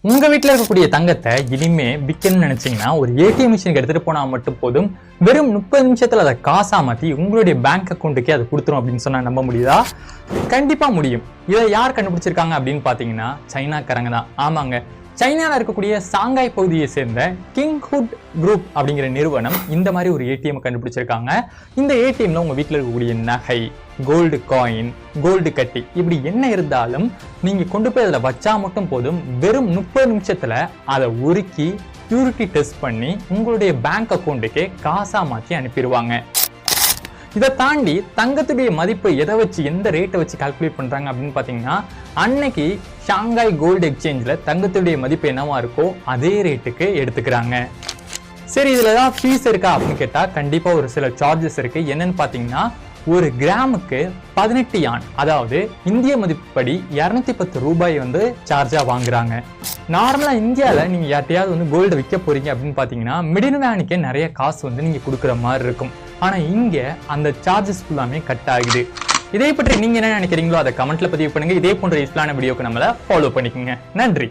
உங்க வீட்டில் இருக்கக்கூடிய தங்கத்தை இனிமே விற்கணும்னு நினைச்சீங்கன்னா ஒரு ஏடிஎம் மிஷினுக்கு எடுத்துட்டு போனா மட்டும் போதும். வெறும் 30 நிமிஷத்துல அதை காசா மாத்தி உங்களுடைய பேங்க் அக்கௌண்ட்டுக்கே அதை கொடுத்துரும் அப்படின்னு சொன்னா நம்ப முடியுதா? கண்டிப்பா முடியும். இதை யார் கண்டுபிடிச்சிருக்காங்க அப்படின்னு பாத்தீங்கன்னா சைனாக்காரங்க தான். ஆமாங்க, சைனால இருக்கக்கூடிய சாங்காய் பகுதியை சேர்ந்த கிங்ஹுட் குரூப் அப்படிங்கிற நிறுவனம் இந்த மாதிரி ஒரு ஏடிஎம் கண்டுபிடிச்சிருக்காங்க. இந்த ஏடிஎம்ல உங்க வீட்டில் இருக்கக்கூடிய நகை, கோல்டு காயின், கோல்டு கட்டி இப்படி என்ன இருந்தாலும் நீங்க கொண்டு போய் அதில் வச்சா மட்டும் போதும். வெறும் 30 நிமிஷத்துல அதை உருக்கி பியூரிட்டி டெஸ்ட் பண்ணி உங்களுடைய பேங்க் அக்கௌண்ட்டுக்கே காசா மாற்றி அனுப்பிடுவாங்க. இதை தாண்டி தங்கத்துடைய மதிப்பு எதை வச்சு, எந்த ரேட்டை வச்சு கால்குலேட் பண்றாங்க அப்படின்னு பாத்தீங்கன்னா, அன்னைக்கு ஷாங்காய் கோல்டு எக்ஸ்சேஞ்சில் தங்கத்துடைய மதிப்பு என்னவா இருக்கோ அதே ரேட்டுக்கு எடுத்துக்கிறாங்க. சரி, இதுல ஏதாவது ஃபீஸ் இருக்கா அப்படின்னு கேட்டா கண்டிப்பா ஒரு சில சார்ஜஸ் இருக்கு. என்னன்னு பாத்தீங்கன்னா, ஒரு கிராமுக்கு 18 யான், அதாவது இந்திய மதிப்புப்படி 210 ரூபாய் சார்ஜா வாங்குறாங்க. நார்மலா இந்தியாவில் நீங்க யார்ட்டையாவது கோல்டு விற்க போறீங்க அப்படின்னு பாத்தீங்கன்னா மிடில் மேனுக்கே நிறைய காசு நீங்க கொடுக்குற மாதிரி இருக்கும். ஆனா இங்க அந்த சார்ஜஸ் ஃபுல்லாமே கட் ஆகுது. இதை பற்றி நீங்க என்ன நினைக்கிறீங்களோ அதை கமெண்ட்ல பதிவு பண்ணுங்க. இதே போன்ற யூஸ்ஃபுல்லான வீடியோக்கு நம்மள ஃபாலோ பண்ணிக்கோங்க. நன்றி.